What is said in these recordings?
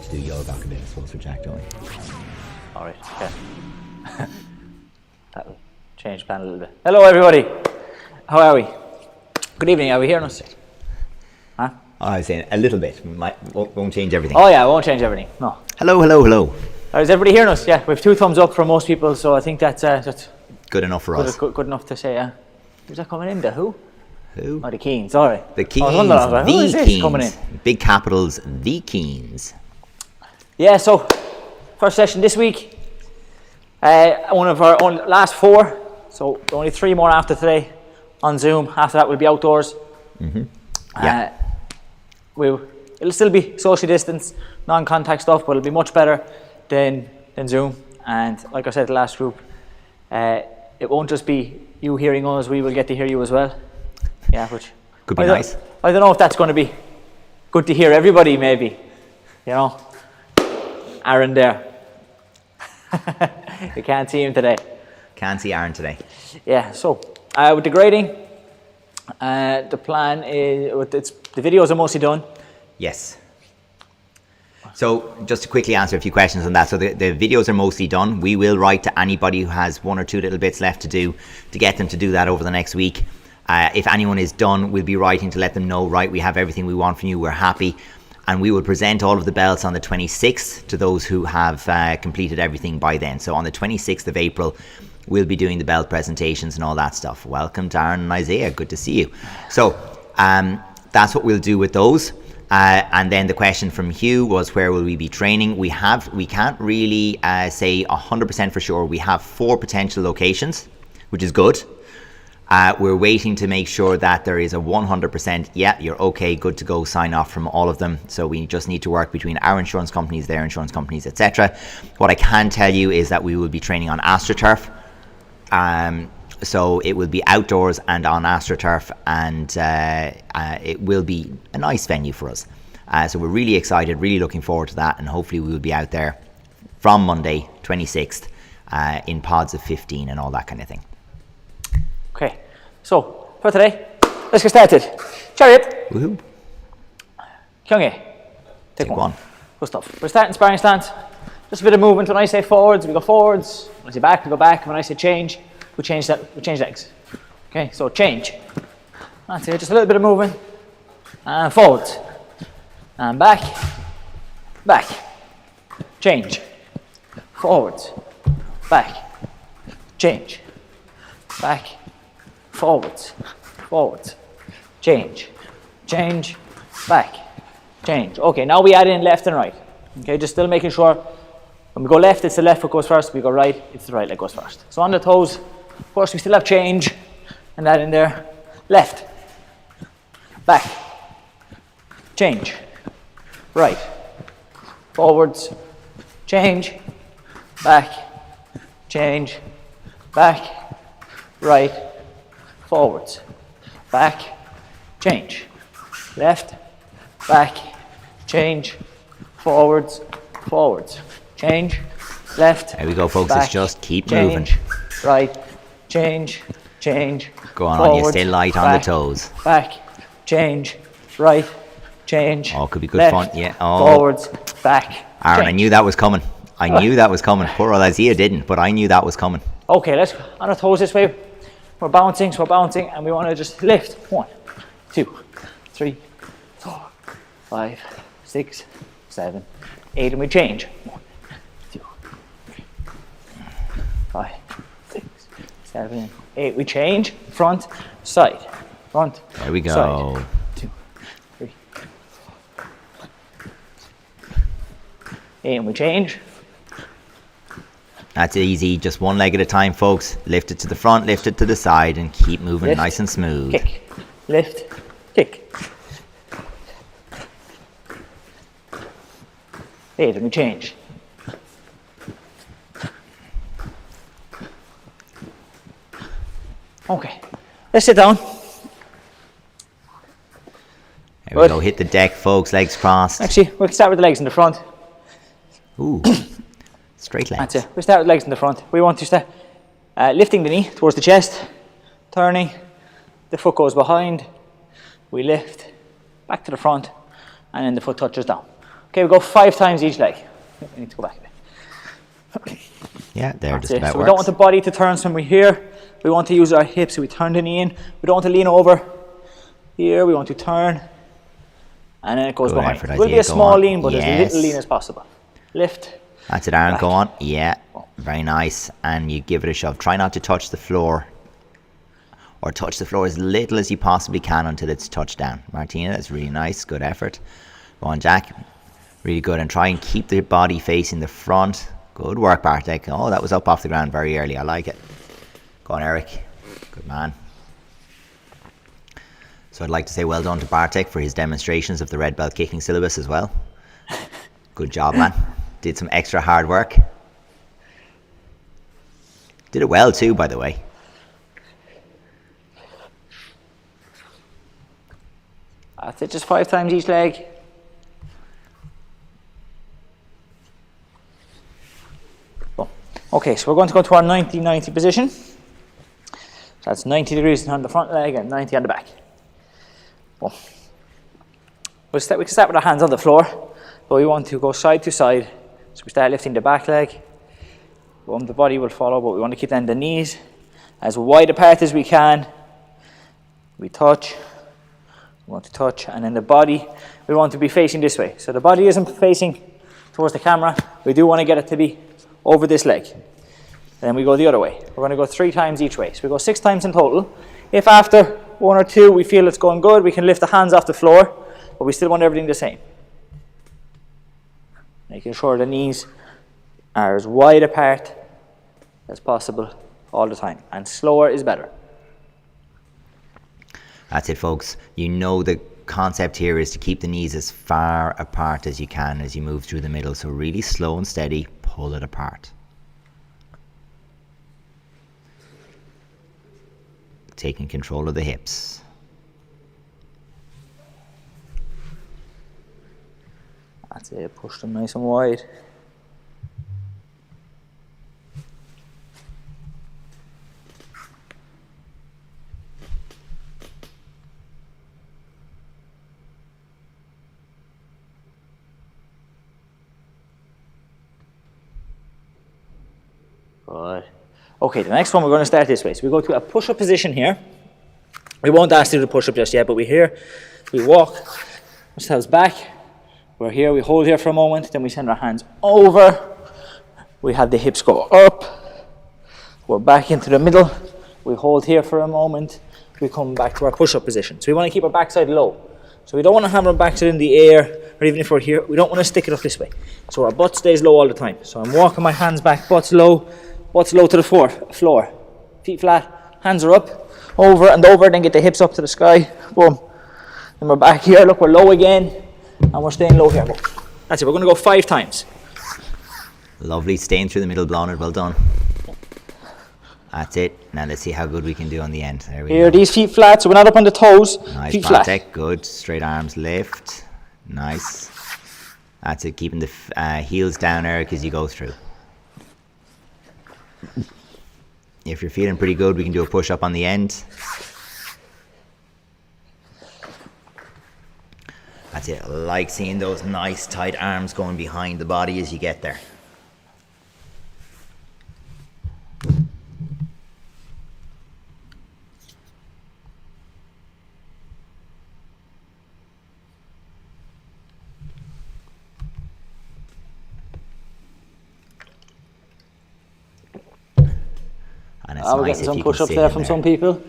to do yoga a bit, I suppose, for Jack, don't we? All right, okay. That'll change plan a little bit. Hello, everybody. How are we? Good evening. Are we hearing us? Huh? Oh, I was saying a little bit. Won't change everything. Oh, yeah, it won't change everything. No. Hello, hello, hello. Is everybody hearing us? Yeah, we have 2 thumbs up from most people, so I think that's good enough for us. Good enough to say, yeah. Who's that coming in? The who? Who? Oh, the Keens, sorry. The Keens, who is this coming in? Big capitals, the Keens. Yeah, so first session this week. One of our last 4, so only 3 more after today on Zoom. After that, we'll be outdoors. Mm-hmm. Yeah. It'll still be social distance, non-contact stuff, but it'll be much better than Zoom. And like I said, the last group, it won't just be you hearing us; we will get to hear you as well. Yeah, which could be nice. I don't know if that's going to be good to hear everybody. Maybe, you know, Aaron there. You can't see him today. Can't see Aaron today. Yeah. So with the grading, the plan is the videos are mostly done. Yes. So just to quickly answer a few questions on that. So the videos are mostly done. We will write to anybody who has 1 or 2 little bits left to do to get them to do that over the next week. If anyone is done, we'll be writing to let them know, right, we have everything we want from you, we're happy. And we will present all of the belts on the 26th to those who have completed everything by then. So on the 26th of April, we'll be doing the belt presentations and all that stuff. Welcome, Darren and Isaiah. Good to see you. So that's what we'll do with those. And then the question from Hugh was, where will we be training? We can't really say 100% for sure. We have 4 potential locations, which is good. We're waiting to make sure that there is a 100%, yeah, you're okay, good to go, sign off from all of them. So we just need to work between our insurance companies, their insurance companies, etc. What I can tell you is that we will be training on AstroTurf. So it will be outdoors and on AstroTurf, and it will be a nice venue for us. So we're really excited, really looking forward to that, and hopefully we will be out there from Monday, 26th, in pods of 15 and all that kind of thing. Okay, so for today, let's get started. Chariot. Woohoo. Kyunghae. Take one. 1. Good stuff. We're starting sparring stance. Just a bit of movement. When I say forwards, we go forwards. When I say back, we go back. When I say change, we change legs. Okay, so change. That's it, just a little bit of movement. And forwards. And back. Back. Change. Forwards. Back. Change. Back. Forwards. Forwards. Change. Change. Back. Change. Okay, now we add in left and right. Okay, just still making sure when we go left, it's the left foot goes first. We go right, it's the right leg goes first. So on the toes, of course, we still have change, and that in there. Left, back, change, right, forwards, change, back, change, back, right, forwards, back, change, left, back, change, forwards, forwards, change, left. There we go, folks. Back, it's just keep change, moving. Right, change, change. Go on, forwards, you stay light on the toes. Back, change, right, change. Oh, could be good left, fun. Yeah. Oh. Forwards, back. Aaron, change. I knew that was coming. I knew that was coming. Poor old Isaiah didn't, but I knew that was coming. Okay, let's on our toes this way. We're bouncing, and we want to just lift. 1, 2, 3, 4, 5, 6, 7, 8, and we change. 1, 2, 3, 5, 6, 7, 8. We change. Front, side, front. There we go. Side. 2, 3, 4, 8, and we change. That's easy. Just one leg at a time, folks. Lift it to the front, lift it to the side, and keep moving Lift, nice and smooth. Kick, lift, kick. 8, and we change. Okay, let's sit down. There we go. Hit the deck, folks. Legs crossed. Actually, we'll start with the legs in the front. Ooh. Straight legs. That's it. We'll start with legs in the front. We want to start lifting the knee towards the chest, turning, the foot goes behind, we lift back to the front, and then the foot touches down. Okay, we go 5 times each leg. We need to go back a bit. Yeah, there, That's just it. about So we works. don't want the body to turn, so when we're here, we want to use our hips, so we turn the knee in. We don't want to lean over. Here, we want to turn, and then it goes Good behind. effort, It will be Isaiah, a go small on. lean, but as Yes. little lean as possible. Lift. That's it, Aaron, back. go on. Yeah, very nice. And you give it a shove. Try not to touch the floor, or touch the floor as little as you possibly can until it's touched down. Martina, that's really nice. Good effort. Go on, Jack. Really good. And try and keep the body facing the front. Good work, Bartek. Oh, that was up off the ground very early. I like it. Go on, Eric. Good man. So I'd like to say well done to Bartek for his demonstrations of the red belt kicking syllabus as well. Good job, man. Did some extra hard work. Did it well too, by the way. That's it, just 5 times each leg. Boom. Okay, so we're going to go to our 90-90 position. So that's 90 degrees on the front leg and 90 on the back. Boom. We can start with our hands on the floor, but we want to go side to side. So we start lifting the back leg. Boom, the body will follow, but we want to keep then the knees as wide apart as we can. We touch. We want to touch, and then the body, we want to be facing this way. So the body isn't facing towards the camera. We do want to get it to be over this leg. And then we go the other way. We're going to go 3 times each way. So we go 6 times in total. If after 1 or 2 we feel it's going good, we can lift the hands off the floor, but we still want everything the same. Making sure the knees are as wide apart as possible all the time. And slower is better. That's it, folks. You know the concept here is to keep the knees as far apart as you can as you move through the middle. So really slow and steady, pull it apart. Taking control of the hips. That's it, push them nice and wide. Good. Okay, the next one we're going to start this way. So we go to a push-up position here. We won't ask you to push up just yet, but we walk ourselves back. We're here, we hold here for a moment, then we send our hands over. We have the hips go up. We're back into the middle. We hold here for a moment. We come back to our push-up position. So we want to keep our backside low. So we don't want to hammer our backside in the air, or even if we're here, we don't want to stick it up this way. So our butt stays low all the time. So I'm walking my hands back, butt's low to the floor. Feet flat, hands are up, over and over, then get the hips up to the sky. Boom. Then we're back here, look, we're low again, and we're staying low here. Boom. That's it, we're going to go 5 times. Lovely, staying through the middle, Blonard, well done. That's it. Now let's see how good we can do on the end. There we Here, go. these feet flat, so we're not up on the toes. Nice, feet Bartek, flat. good. Straight arms lift. Nice. That's it, keeping the heels down, Eric, as you go through. If you're feeling pretty good, we can do a push-up on the end. That's it. I like seeing those nice tight arms going behind the body as you get there. And it's We're nice getting if some you can push-ups sit there in from there. some people.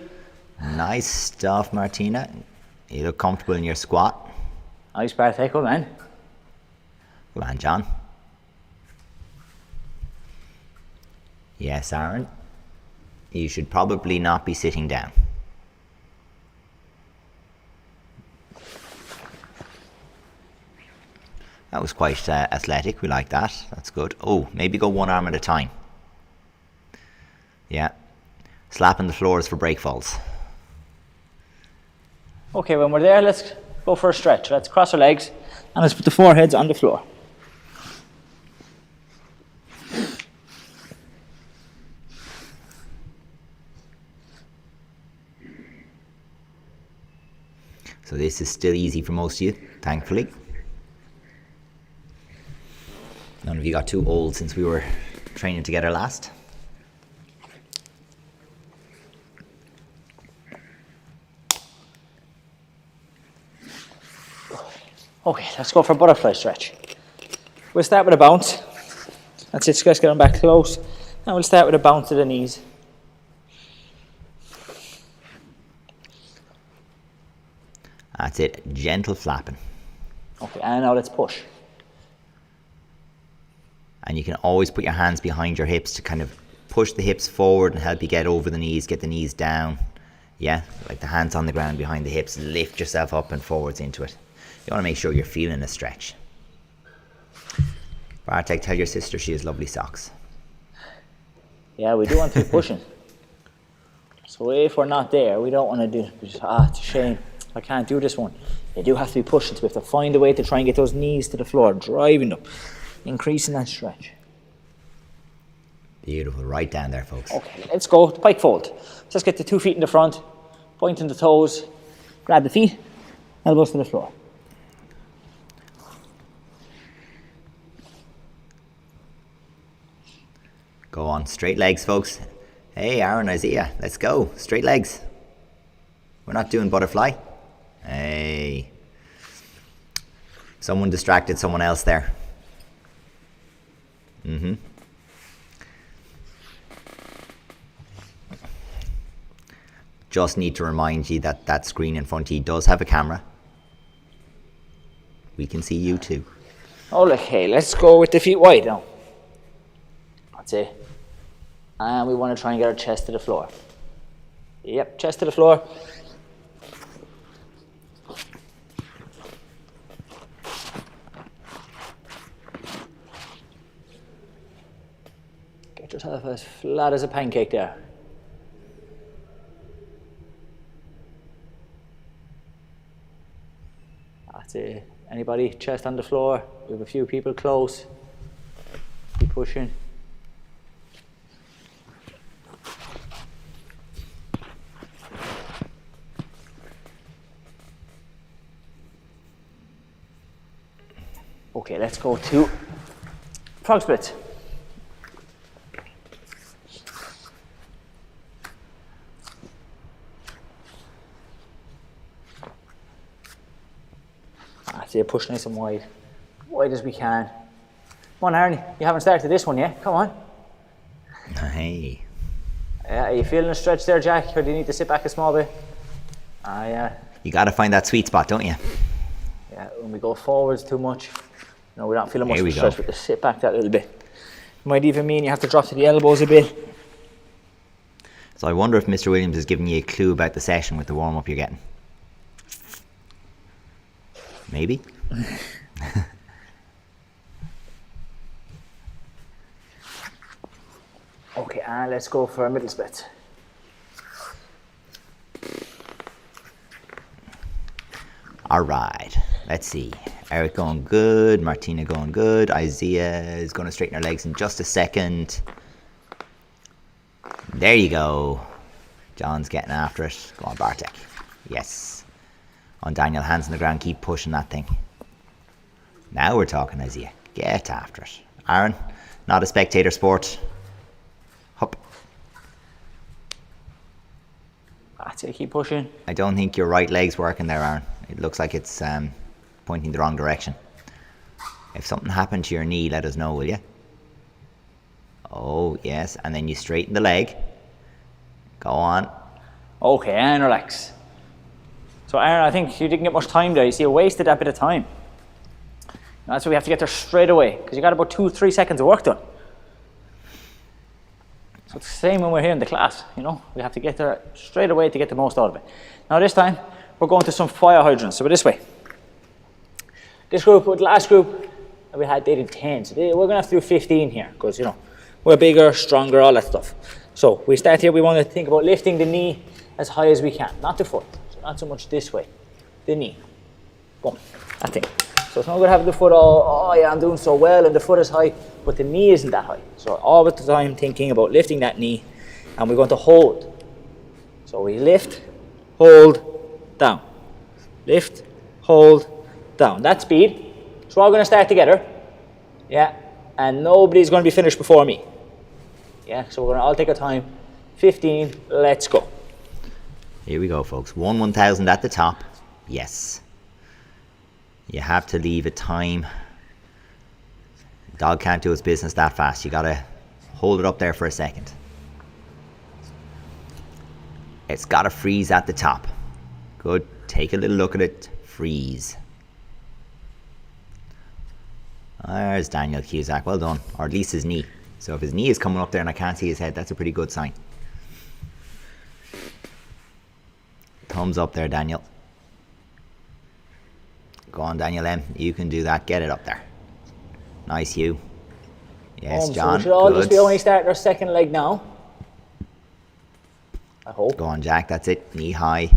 Nice stuff, Martina. You look comfortable in your squat. Nice, Bartek, good man. Come on, John. Yes, Aaron. You should probably not be sitting down. That was quite athletic. We like that. That's good. Oh, maybe go one arm at a time. Yeah. Slapping the floors for break falls. Okay, when we're there, let's go for a stretch. Let's cross our legs and let's put the foreheads on the floor. So this is still easy for most of you, thankfully. None of you got too old since we were training together last. Okay, let's go for a butterfly stretch. We'll start with a bounce. That's it, just getting back close. And we'll start with a bounce to the knees. That's it, gentle flapping. Okay, and now let's push. And you can always put your hands behind your hips to kind of push the hips forward and help you get over the knees, get the knees down. Yeah, like the hands on the ground behind the hips, lift yourself up and forwards into it. You want to make sure you're feeling a stretch. Bartek, tell your sister she has lovely socks. Yeah, we do want to be pushing. So if we're not there, we don't want to do, it's a shame. I can't do this one. You do have to be pushing, so we have to find a way to try and get those knees to the floor, driving them, increasing that stretch. Beautiful, right down there, folks. Okay, let's go to Pike Fold. Just get the 2 feet in the front, pointing the toes, grab the feet, elbows to the floor. Go on, straight legs, folks. Hey, Aaron, Isaiah, let's go. Straight legs. We're not doing butterfly. Hey. Someone distracted someone else there. Just need to remind you that that screen in front of you does have a camera. We can see you too. Okay, let's go with the feet wide now. That's it. And we want to try and get our chest to the floor. Yep, chest to the floor. Get yourself as flat as a pancake there. That's it. Anybody? Chest on the floor. We have a few people close. Keep pushing. Okay, let's go to frog splits. So you push nice and wide as we can. Come on, Aaron, you haven't started this one yet. Come on. Hey. Are you feeling a stretch there, Jack, or do you need to sit back a small bit? Yeah. You got to find that sweet spot, don't you? Yeah, when we go forwards too much, we're not feeling much of a Here we stretch, but just sit back that little bit. Might even mean you have to drop to the elbows a bit. So I wonder if Mr. Williams is giving you a clue about the session with the warm-up you're getting. Maybe? Okay, and let's go for a middle split. All right, let's see. Eric going good, Martina going good, Isaiah is going to straighten her legs in just a second. There you go. John's getting after it. Go on, Bartek. Yes. On Daniel, hands on the ground, keep pushing that thing. Now we're talking, Isaiah. Get after it. Aaron, not a spectator sport. Hup. That's it, keep pushing. I don't think your right leg's working there, Aaron. It looks like it's pointing the wrong direction. If something happened to your knee, let us know, will you? Oh, yes. And then you straighten the leg. Go on. Okay, and relax. So, Aaron, I think you didn't get much time there. You see, you wasted that bit of time. That's why we have to get there straight away, because you got about 2-3 seconds of work done. So it's the same when we're here in the class, We have to get there straight away to get the most out of it. Now this time, we're going to some fire hydrants. So we're this way. This group, with the last group, they did 10. So we're going to have to do 15 here, because, we're bigger, stronger, all that stuff. So we start here, we want to think about lifting the knee as high as we can, not the foot. So not so much this way, the knee. Boom, that thing. So it's not going to have the foot oh yeah, I'm doing so well, and the foot is high, but the knee isn't that high. So all the time thinking about lifting that knee, and we're going to hold. So we lift, hold, down. Lift, hold, down. That speed. So we're all going to start together. Yeah. and nobody's going to be finished before me. Yeah, so we're going to all take our time. 15, let's go. Here we go, folks. 1,000 at the top. Yes. You have to leave a time. Dog can't do its business that fast. You got to hold it up there for a second. It's got to freeze at the top. Good. Take a little look at it. Freeze. There's Daniel Cusack. Well done. Or at least his knee. So if his knee is coming up there and I can't see his head, that's a pretty good sign. Thumbs up there, Daniel. Go on, Daniel M. You can do that. Get it up there. Nice, Hugh. Yes, John. So we should all good. just be only starting our second leg now. I hope. Go on, Jack. That's it. Knee high.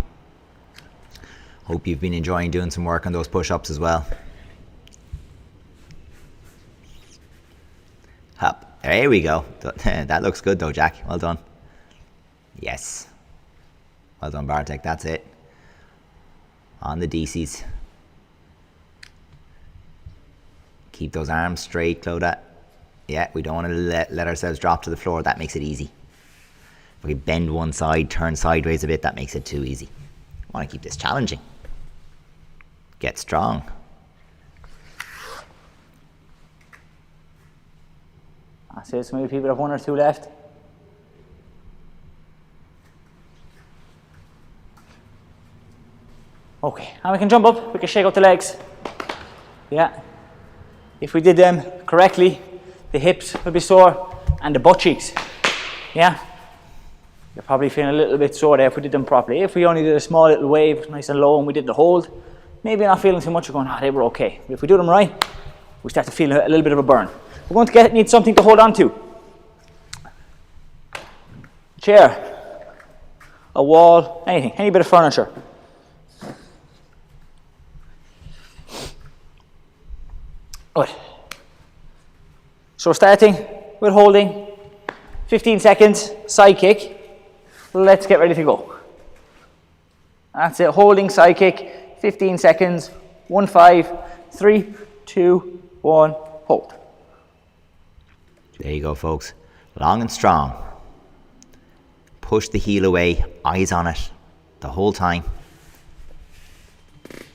Hope you've been enjoying doing some work on those push-ups as well. Up. There we go. That looks good though, Jack. Well done. Yes. Well done, Bartek. That's it. On the DCs. Keep those arms straight, Clodagh. Yeah, we don't want to let ourselves drop to the floor. That makes it easy. If we bend one side, turn sideways a bit, that makes it too easy. I want to keep this challenging. Get strong. I see so many people have 1 or 2 left. Okay, and we can jump up, we can shake out the legs. Yeah. If we did them correctly, the hips would be sore and the butt cheeks. Yeah. You're probably feeling a little bit sore there if we did them properly. If we only did a small little wave, nice and low, and we did the hold, maybe you're not feeling too much, you're going, they were okay. But if we do them right, we start to feel a little bit of a burn. We're going to need something to hold on to. Chair, a wall, anything, any bit of furniture. Good. So we're starting with holding 15 seconds, side kick. Let's get ready to go. That's it, holding side kick, 15 seconds, 1, 5, 3, 2, 1, hold. There you go, folks. Long and strong. Push the heel away, eyes on it the whole time.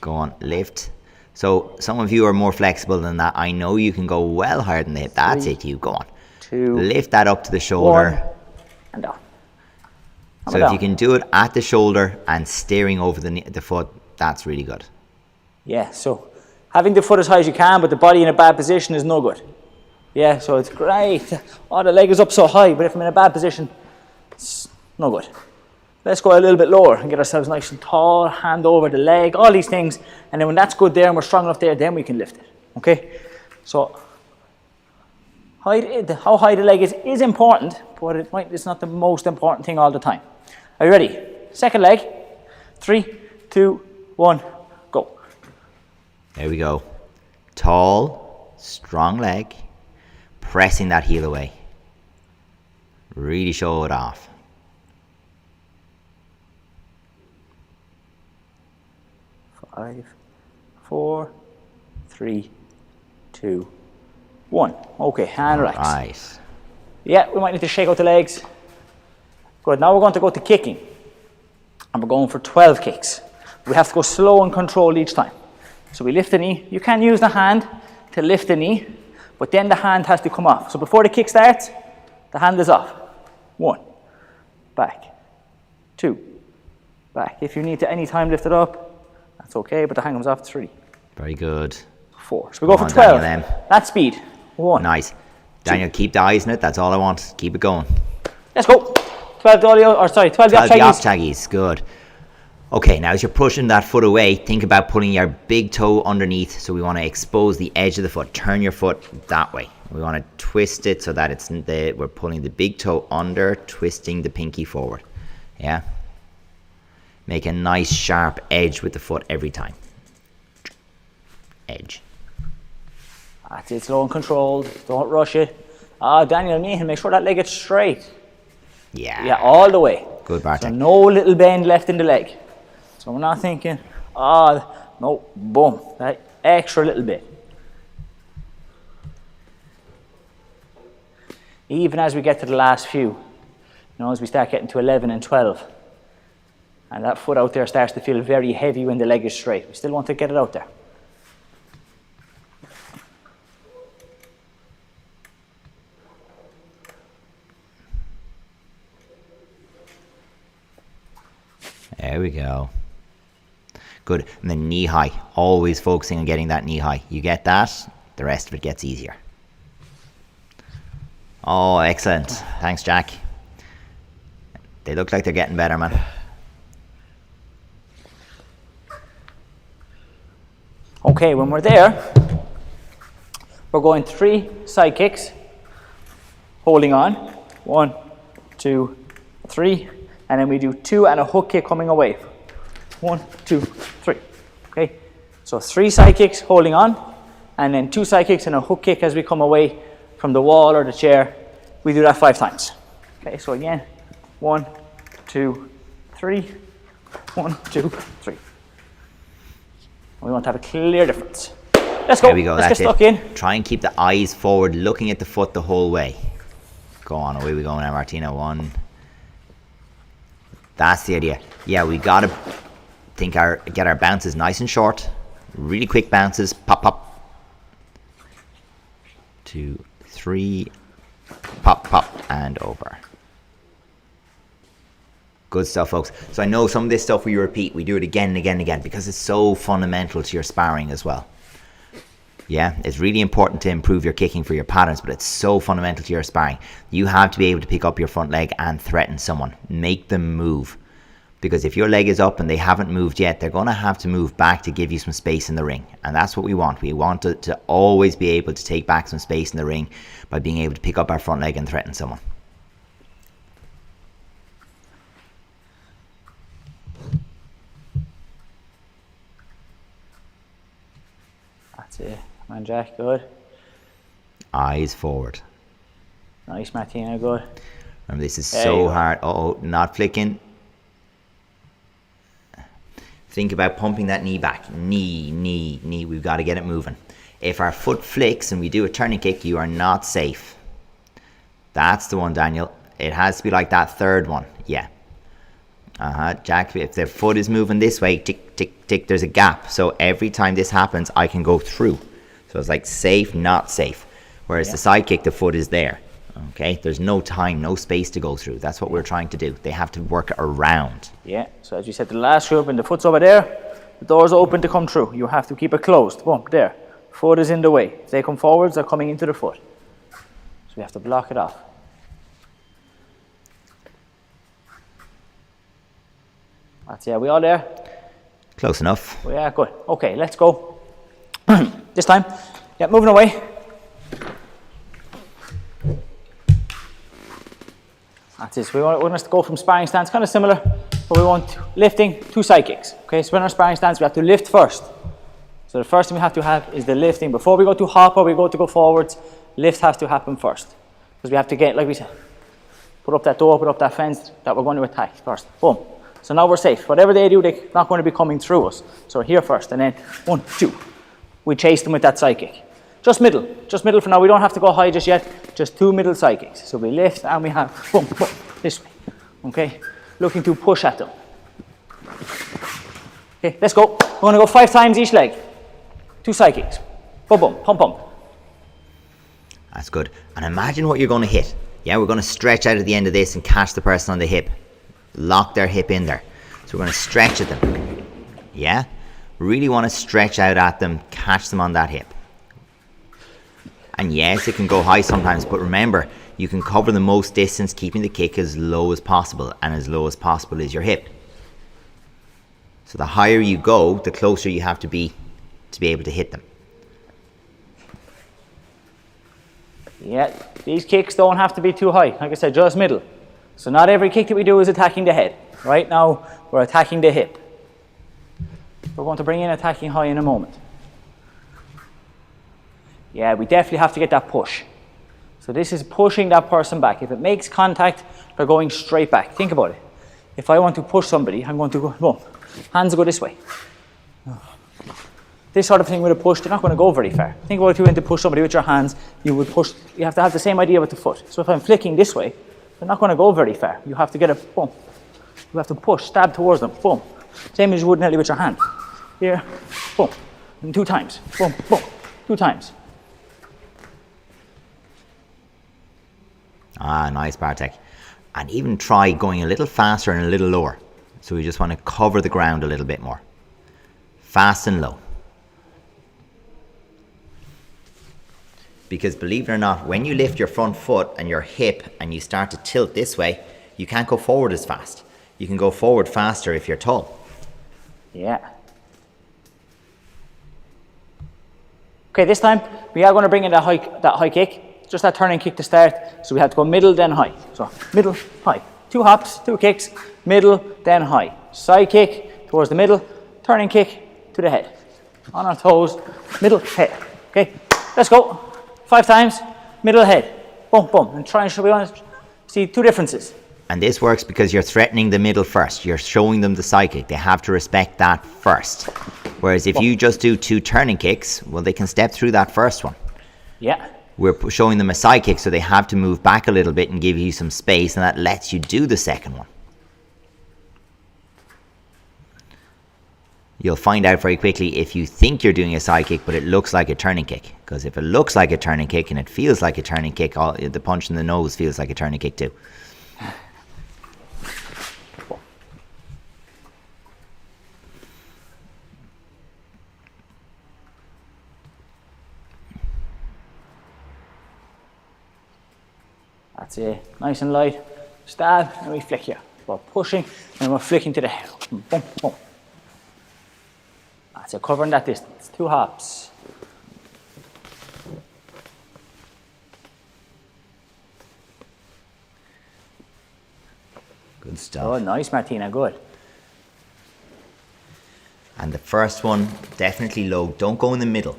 Go on, lift. So some of you are more flexible than that. I know you can go well higher than the hip. That's it, you. Go on. 2, lift that up to the shoulder. 1, and down. So if you can do it at the shoulder and steering over the foot, that's really good. Yeah, so having the foot as high as you can, but the body in a bad position is no good. Yeah, so it's great. Oh, the leg is up so high, but if I'm in a bad position, it's no good. Let's go a little bit lower and get ourselves nice and tall, hand over the leg, all these things. And then when that's good there and we're strong enough there, then we can lift it. Okay? So how high the leg is important, but it's not the most important thing all the time. Are you ready? Second leg. 3, 2, 1, go. There we go. Tall, strong leg, pressing that heel away. Really show it off. Five, 4, 3, 2, 1. Okay, and relax. Right. Yeah, we might need to shake out the legs. Good, now we're going to go to kicking. And we're going for 12 kicks. We have to go slow and controlled each time. So we lift the knee. You can use the hand to lift the knee, but then the hand has to come off. So before the kick starts, the hand is off. 1, back, 2, back. If you need to any time lift it up, that's okay, but the hand comes off. 3. Very good. 4. So we go for 12. Daniel, That's speed. 1. Nice. Daniel, keep the eyes in it. That's all I want. Keep it going. Let's go. 12 the audio, or sorry, 12 the 12 the op-taggies. op-taggies. Good. Okay, now as you're pushing that foot away, think about pulling your big toe underneath. So we want to expose the edge of the foot. Turn your foot that way. We want to twist it so that we're pulling the big toe under, twisting the pinky forward. Yeah. Make a nice sharp edge with the foot every time. Edge. That's it, slow and controlled. Don't rush it. Daniel, make sure that leg gets straight. Yeah. Yeah, all the way. Good, Bartek. So no little bend left in the leg. So we're not thinking, no, boom, that extra little bit. even as we get to the last few. You know, as we start getting to 11 and 12. And that foot out there starts to feel very heavy when the leg is straight. We still want to get it out there. There we go. Good. And then knee high. Always focusing on getting that knee high. You get that, the rest of it gets easier. Oh, excellent. Thanks, Jack. They look like they're getting better, man. Okay, when we're there, we're going 3 side kicks, holding on. 1, 2, 3, and then we do 2 and a hook kick coming away. 1, 2, 3. Okay, so 3 side kicks holding on, and then 2 side kicks and a hook kick as we come away from the wall or the chair. We do that 5 times. Okay, so again, 1, 2, 3. 1, 2, 3. We want to have a clear difference. Let's go. There we go. Let's That's get stuck it. in. Try and keep the eyes forward, looking at the foot the whole way. Go on, away we go now, Martina. 1. That's the idea. Yeah, we gotta get our bounces nice and short. Really quick bounces. Pop, pop. 2, 3. Pop, pop, and over. Good stuff, folks. So I know some of this stuff we repeat. We do it again and again and again because it's so fundamental to your sparring as well. Yeah, it's really important to improve your kicking for your patterns, but it's so fundamental to your sparring. You have to be able to pick up your front leg and threaten someone. Make them move. Because if your leg is up and they haven't moved yet, they're going to have to move back to give you some space in the ring. And that's what we want. We want to always be able to take back some space in the ring by being able to pick up our front leg and threaten someone. That's it. Come on, Jack. Good. Eyes forward. Nice, Martina. Good. Remember, this is so hard. Uh-oh, not flicking. Think about pumping that knee back. Knee, knee, knee. We've got to get it moving. If our foot flicks and we do a turning kick, you are not safe. That's the one, Daniel. It has to be like that third one. Yeah. Jack, if the foot is moving this way, tick, tick, tick, there's a gap. So every time this happens, I can go through. So it's like safe, not safe. Whereas the side kick, the foot is there. Okay, there's no time, no space to go through. That's what we're trying to do. They have to work around. Yeah, so as you said, the last group and the foot's over there, the door's open to come through. You have to keep it closed. Boom, there. Foot is in the way. If they come forwards, they're coming into the foot. So we have to block it off. That's it. Are we all there? Close enough. Yeah, good. Okay, let's go. This time, yeah, moving away. That's it. So we're going to go from sparring stance, kind of similar, but we want lifting, 2 side kicks. Okay, so in our sparring stance, we have to lift first. So the first thing we have to have is the lifting. Before we go to hop or we go forwards, lift has to happen first. Because we have to get, like we said, put up that door, put up that fence that we're going to attack first. Boom. So now we're safe. Whatever they do, they're not going to be coming through us. So here first, and then 1, 2. We chase them with that side kick. Just middle for now. We don't have to go high just yet. Just 2 middle side kicks. So we lift and we have boom, boom, this way. Okay, looking to push at them. Okay, let's go. We're going to go 5 times each leg. 2 side kicks. Boom, boom, pump, pump. That's good. And imagine what you're going to hit. Yeah, we're going to stretch out at the end of this and catch the person on the hip. Lock their hip in there. So we're going to stretch at them. Yeah, really want to stretch out at them, catch them on that hip. And yes, it can go high sometimes, but remember, you can cover the most distance keeping the kick as low as possible, and as low as possible is your hip. So the higher you go, the closer you have to be able to hit them. Yeah, these kicks don't have to be too high. Like I said, just middle. So not every kick that we do is attacking the head. Right now, we're attacking the hip. We're going to bring in attacking high in a moment. Yeah, we definitely have to get that push. So this is pushing that person back. If it makes contact, they're going straight back. Think about it. If I want to push somebody, I'm going to go, boom. Hands go this way. this sort of thing with a push, they're not going to go very far. Think about if you went to push somebody with your hands, you would push, you have to have the same idea with the foot. So if I'm flicking this way, they're not going to go very far. You have to get a boom. You have to push, stab towards them, boom. Same as you would nearly with your hand. Here, boom. And 2 times, boom, boom, 2 times. Ah, nice, Bartek. And even try going a little faster and a little lower. So we just want to cover the ground a little bit more. Fast and low. Because believe it or not, when you lift your front foot and your hip and you start to tilt this way, you can't go forward as fast. You can go forward faster if you're tall. Yeah. Okay, this time we are going to bring in that high kick, just that turning kick to start. So we have to go middle, then high. So middle, high. 2 hops, 2 kicks, middle, then high. Side kick towards the middle, turning kick to the head. On our toes, middle, head. Okay, let's go. 5 times, middle, head. Boom, boom. And try and show me honest. See 2 differences. And this works because you're threatening the middle first. You're showing them the side kick. They have to respect that first. Whereas if you just do 2 turning kicks, well, they can step through that first one. Yeah. We're showing them a side kick, so they have to move back a little bit and give you some space, and that lets you do the second one. You'll find out very quickly if you think you're doing a side kick, but it looks like a turning kick. Because if it looks like a turning kick and it feels like a turning kick, the punch in the nose feels like a turning kick too. That's it. Nice and light. Stab, and we flick here. We're pushing, and we're flicking to the head. Boom, boom. That's it. Covering that distance. 2 hops. Good stuff. Oh, nice, Martina. Good. And the first one, definitely low. Don't go in the middle.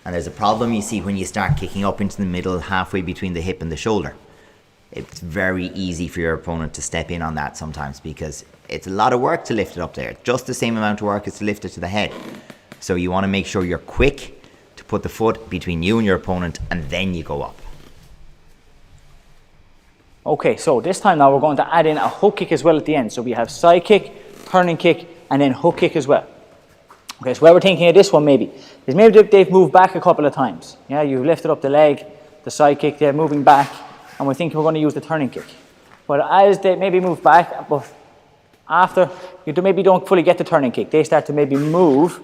And there's a problem you see when you start kicking up into the middle, halfway between the hip and the shoulder. It's very easy for your opponent to step in on that sometimes because it's a lot of work to lift it up there. Just the same amount of work as to lift it to the head. So you want to make sure you're quick to put the foot between you and your opponent, and then you go up. Okay, so this time now we're going to add in a hook kick as well at the end. So we have side kick, turning kick, and then hook kick as well. Okay, so where we're thinking of this one maybe is maybe they've moved back a couple of times. Yeah, you've lifted up the leg, the side kick, they're moving back, and we're thinking we're going to use the turning kick. But as they maybe move back, but after you maybe don't fully get the turning kick, they start to maybe move,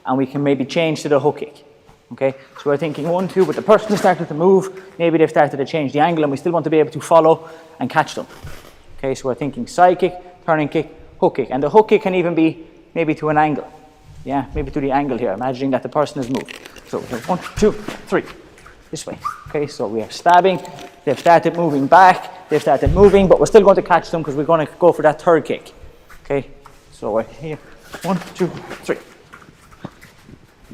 and we can maybe change to the hook kick. Okay, so we're thinking 1, 2, but the person who started to move, maybe they've started to change the angle, and we still want to be able to follow and catch them. Okay, so we're thinking side kick, turning kick, hook kick, and the hook kick can even be maybe to an angle. Yeah, maybe to the angle here, imagining that the person has moved. So 1, 2, 3, this way. Okay, so we are stabbing, they've started moving back, they've started moving, but we're still going to catch them because we're going to go for that third kick. Okay, so we're here, 1, 2, 3.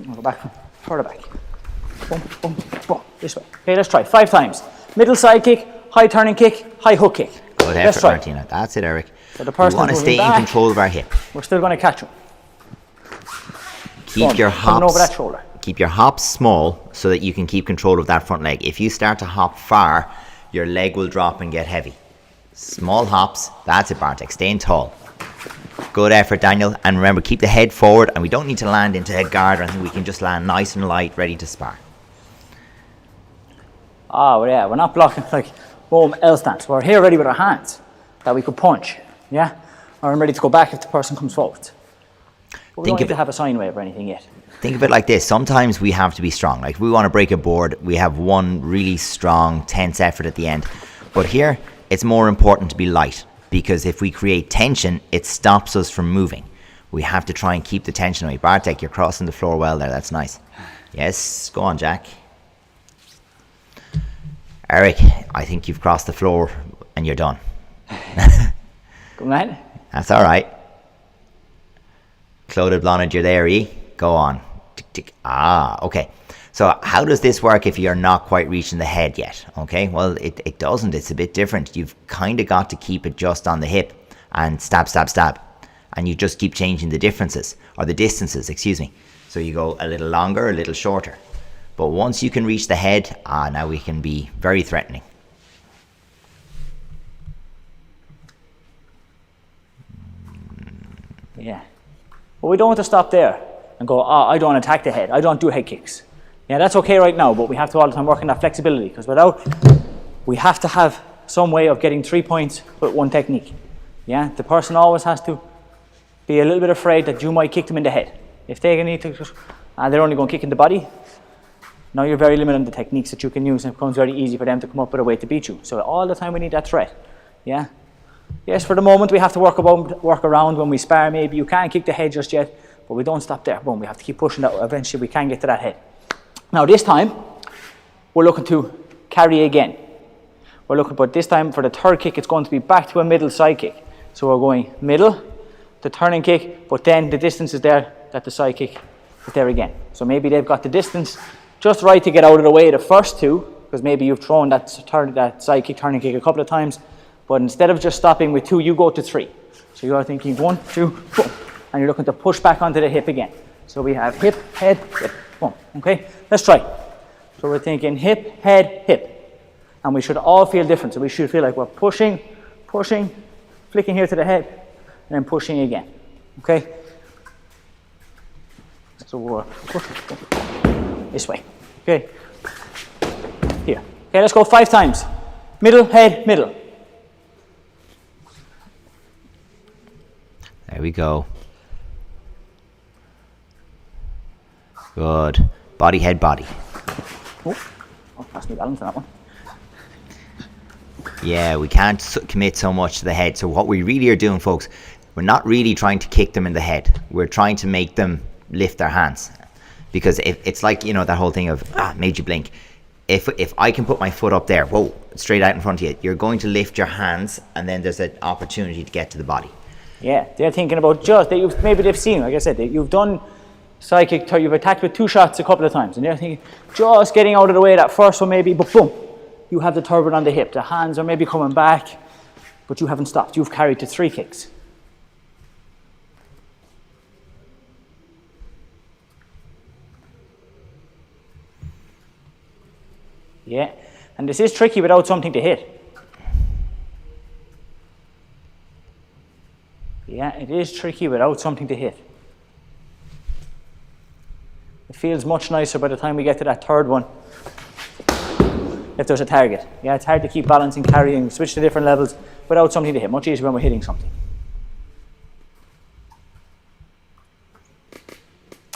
I'll go back, further back. Boom, boom, boom, this way. Okay, let's try 5 times. Middle side kick, high turning kick, high hook kick. Good effort, Martina. That's it, Eric. So the person we want to stay in control of our hip. We're still going to catch them. Keep your hops over that shoulder. Keep your hops small so that you can keep control of that front leg. If you start to hop far, your leg will drop and get heavy. Small hops, that's it, Bartek. Staying tall. Good effort, Daniel. And remember, keep the head forward, and we don't need to land into head guard or anything. We can just land nice and light, ready to spar. Oh, yeah, we're not blocking like boom, L stance. We're here ready with our hands that we could punch, yeah? Or I'm ready to go back if the person comes forward. But we don't need to have a sine wave or anything yet. Think of it like this. Sometimes we have to be strong. Like, if we want to break a board, we have one really strong, tense effort at the end. But here, it's more important to be light, because if we create tension, it stops us from moving. We have to try and keep the tension away. Bartek, you're crossing the floor well there. That's nice. Yes, go on, Jack. Eric, I think you've crossed the floor and you're done. Good man. That's all right. Claude Blonde, you're there, E? Go on. Tick, tick. Ah, okay. So how does this work if you're not quite reaching the head yet? Okay, well, it doesn't. It's a bit different. You've kind of got to keep it just on the hip and stab, stab, stab. And you just keep changing the differences, or the distances, excuse me. So you go a little longer, a little shorter. But once you can reach the head, now we can be very threatening. Yeah. But we don't want to stop there and go, oh, I don't attack the head. I don't do head kicks. Yeah, that's okay right now, but we have to all the time work on that flexibility, because we have to have some way of getting 3 points with one technique. Yeah, the person always has to be a little bit afraid that you might kick them in the head. If they need to, they're only going to kick in the body, now you're very limited on the techniques that you can use, and it becomes very easy for them to come up with a way to beat you. So all the time we need that threat. Yeah. Yes, for the moment we have to work around when we spar. Maybe you can't kick the head just yet, but we don't stop there. Boom, we have to keep pushing that. Eventually we can get to that head. Now this time we're looking to carry again. We're looking, but this time for the third kick it's going to be back to a middle side kick. So we're going middle, the turning kick, but then the distance is there that the side kick is there again. So maybe they've got the distance just right to get out of the way of the first two, because maybe you've thrown that side kick, turning kick a couple of times, but instead of just stopping with 2, you go to 3. So you're thinking 1, 2, boom, and you're looking to push back onto the hip again. So we have hip, head, hip, boom. Okay, let's try. So we're thinking hip, head, hip, and we should all feel different. So we should feel like we're pushing, flicking here to the head, and then pushing again. Okay. So we're pushing this way. Okay. Here. Okay, let's go 5 times. Middle, head, middle. There we go. Good. Body, head, body. Oh, lost me balance on that one. Yeah, we can't commit so much to the head. So what we really are doing, folks, we're not really trying to kick them in the head. We're trying to make them lift their hands. Because it's like, you know, that whole thing of, made you blink. If I can put my foot up there, whoa, straight out in front of you, you're going to lift your hands, and then there's an opportunity to get to the body. Yeah, they're thinking about maybe they've seen, like I said, you've done side kick, you've attacked with 2 shots a couple of times, and they're thinking, just getting out of the way of that first one maybe, but boom, you have the turban on the hip, the hands are maybe coming back, but you haven't stopped, you've carried to 3 kicks. Yeah, and this is tricky without something to hit. Yeah, it is tricky without something to hit. It feels much nicer by the time we get to that third one if there's a target. Yeah, it's hard to keep balancing, carrying, switch to different levels without something to hit. Much easier when we're hitting something.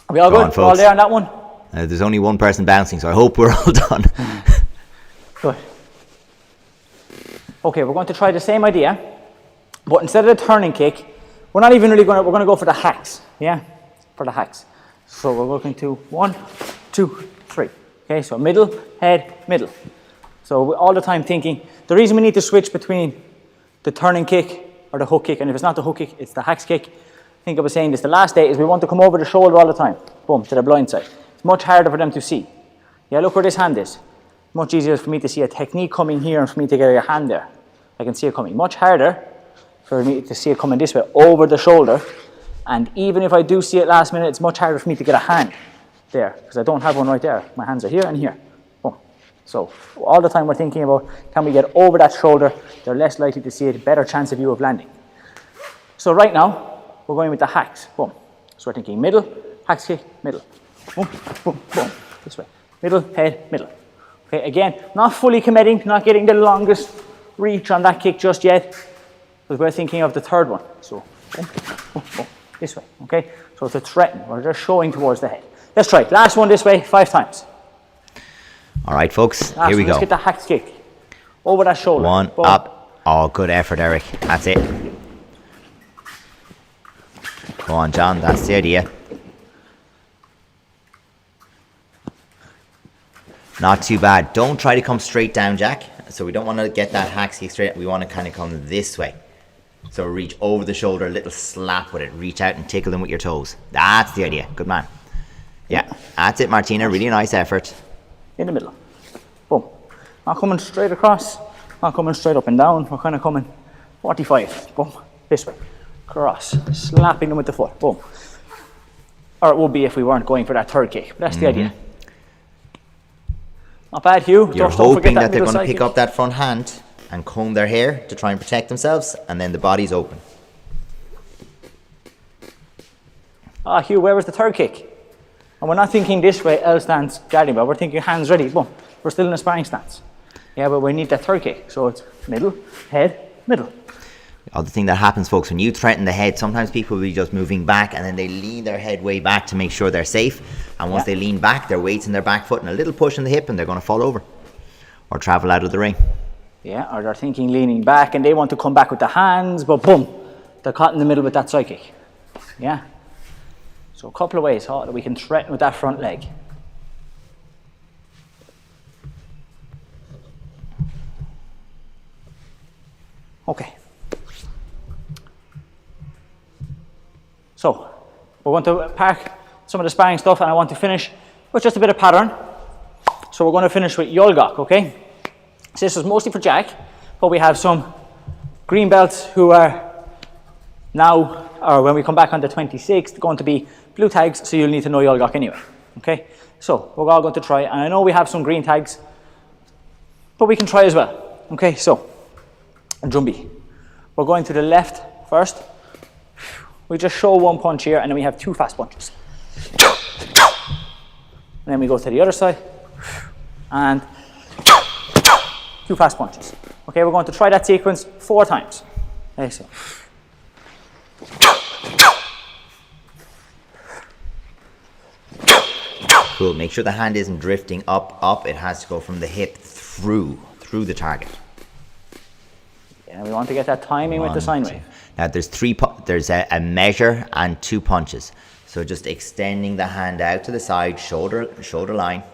Are we all good? We're all there on that one? There's only one person bouncing, so I hope we're all done. Good. Okay, we're going to try the same idea, but instead of the turning kick, we're not even really we're going to go for the hacks. Yeah, for the hacks. So we're looking to 1, 2, 3. Okay, so middle, head, middle. So we're all the time thinking, the reason we need to switch between the turning kick or the hook kick, and if it's not the hook kick, it's the hacks kick. I think I was saying this the last day, is we want to come over the shoulder all the time. Boom, to the blind side. It's much harder for them to see. Yeah, look where this hand is. Much easier for me to see a technique coming here and for me to get a hand there. I can see it coming. Much harder for me to see it coming this way, over the shoulder. And even if I do see it last minute, it's much harder for me to get a hand there, because I don't have one right there. My hands are here and here. Boom. So all the time we're thinking about, can we get over that shoulder? They're less likely to see it, better chance of you of landing. So right now, we're going with the hacks. Boom. So we're thinking middle, hacks kick, middle. Boom, boom, boom. This way. Middle, head, middle. Okay, again, not fully committing, not getting the longest reach on that kick just yet, because we're thinking of the third one. So, boom, boom, boom, this way, okay? So it's a threaten, we're just showing towards the head. Let's try it. Last one this way, 5 times. All right, folks, here we go. Let's get the hack kick over that shoulder. 1, boom. Up. Oh, good effort, Eric. That's it. Go on, John, that's the idea. Not too bad. Don't try to come straight down, Jack. So we don't want to get that hack kick straight. We want to kind of come this way. So reach over the shoulder, a little slap with it. Reach out and tickle them with your toes. That's the idea. Good man. Yeah, that's it, Martina. Really nice effort. In the middle. Boom. Not coming straight across. Not coming straight up and down. We're kind of coming 45. Boom. This way. Cross. Slapping them with the foot. Boom. Or it would be if we weren't going for that third kick. But that's the idea. Not bad, Hugh. You're Don't forget hoping that they're middle going to side pick kick. up that front hand and comb their hair to try and protect themselves, and then the body's open. Ah, Hugh, where was the third kick? And we're not thinking this way, L stance, guarding, but we're thinking hands ready. Boom. We're still in a sparring stance. Yeah, but we need that third kick. So it's middle, head, middle. The other thing that happens, folks, when you threaten the head, sometimes people will be just moving back and then they lean their head way back to make sure they're safe. And once they lean back, their weight's in their back foot and a little push in the hip and they're going to fall over or travel out of the ring. Yeah, or they're thinking leaning back and they want to come back with the hands, but boom, they're caught in the middle with that side kick. Yeah. So a couple of ways that we can threaten with that front leg. Okay. So we want to park some of the sparring stuff and I want to finish with just a bit of pattern. So we're going to finish with Yolgok, okay? So this is mostly for Jack, but we have some green belts who are now, or when we come back on the 26th, going to be blue tags, so you'll need to know Yolgok anyway, okay? So we're all going to try, and I know we have some green tags, but we can try as well, okay? So, Jumbi. We're going to the left first. We just show one punch here, and then we have two fast punches. And then we go to the other side, and two fast punches. Okay, we're going to try that sequence 4 times. Okay, so. Cool. Make sure the hand isn't drifting up. It has to go from the hip through the target. Yeah, we want to get that timing with the sine wave. Now there's a measure and 2 punches. So just extending the hand out to the side, shoulder line,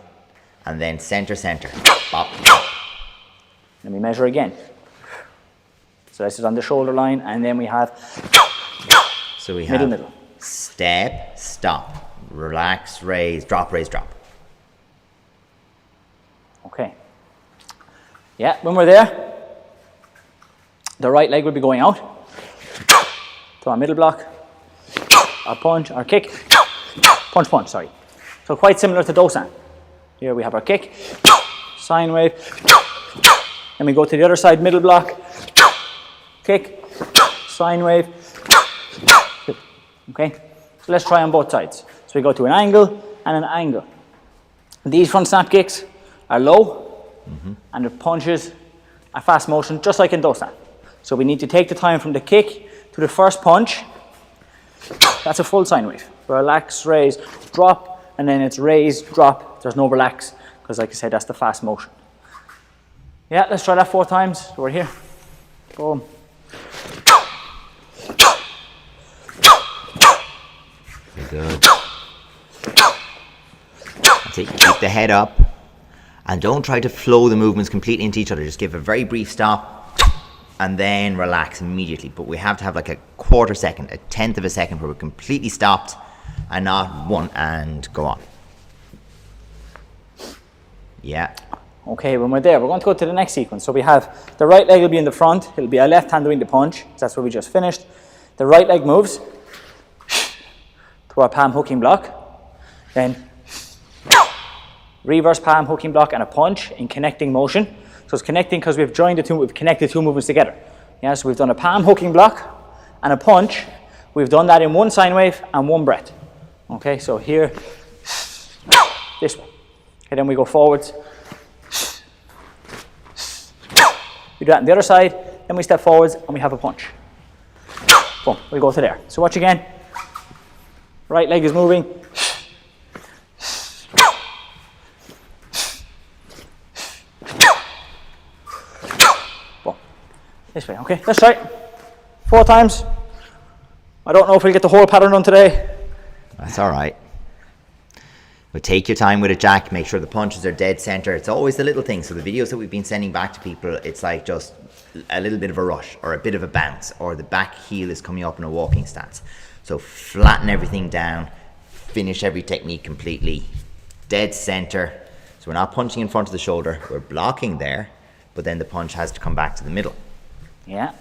and then center. Bop, bop. Let me measure again. So this is on the shoulder line, and then we have So we have middle. Step, stop, relax, raise, drop. Okay. Yeah, when we're there, the right leg will be going out. So our middle block, our punch, our kick, punch, sorry. So quite similar to Dosan. Here we have our kick, sine wave, then we go to the other side, middle block, kick, sine wave. Okay, so let's try on both sides. So we go to an angle and an angle. These front snap kicks are low, and the punches are fast motion, just like in Dosan. So we need to take the time from the kick to the first punch. That's a full sine wave. Relax, raise, drop, and then it's raise, drop. There's no relax, because like I said, that's the fast motion. Yeah, let's try that 4 times. So we're here. Boom. Good. That's it. Keep the head up. And don't try to flow the movements completely into each other. Just give a very brief stop and then relax immediately. But we have to have like a quarter second, a tenth of a second where we're completely stopped and not one and go on. Yeah. Okay, when we're there, we're going to go to the next sequence. So we have the right leg will be in the front. It'll be our left hand doing the punch. That's what we just finished. The right leg moves to our palm hooking block. Then reverse palm hooking block and a punch in connecting motion. So it's connecting because we've connected 2 movements together. Yeah, so we've done a palm hooking block and a punch. We've done that in 1 sine wave and 1 breath. Okay, so here, this way. Okay, then we go forwards. We do that on the other side, then we step forwards and we have a punch. Boom, we go to there. So watch again. Right leg is moving. Boom. This way, okay, let's try it. 4 times. I don't know if we'll get the whole pattern done today. That's all right. But take your time with it, Jack. Make sure the punches are dead center. It's always the little things. So the videos that we've been sending back to people, it's like just a little bit of a rush or a bit of a bounce, or the back heel is coming up in a walking stance. So flatten everything down, finish every technique completely, dead center. So we're not punching in front of the shoulder, we're blocking there, but then the punch has to come back to the middle. Yeah,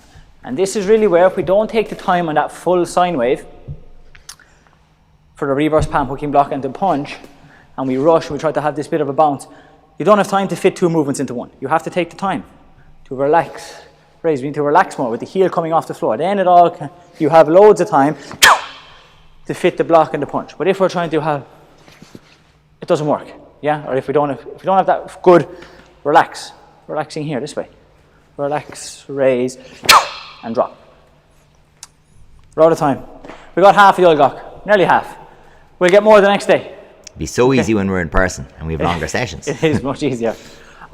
and this is really where if we don't take the time on that full sine wave, for the reverse palm hooking block and the punch, and we rush and we try to have this bit of a bounce, you don't have time to fit 2 movements into one. You have to take the time to relax. Raise, we need to relax more with the heel coming off the floor. Then you have loads of time to fit the block and the punch. But if we're trying to have, it doesn't work, yeah? Or if we don't have that good, relaxing here, this way. Relax, raise, and drop. We're out of time. We got half of the old gok, nearly half. We'll get more the next day. It'd be so easy when we're in person and we have longer sessions. It is much easier.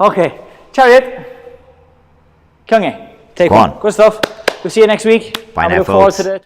Okay, Chariot, Kyunghae, take Go one. on. Good stuff. We'll see you next week. Bye and now, we look forward folks. to the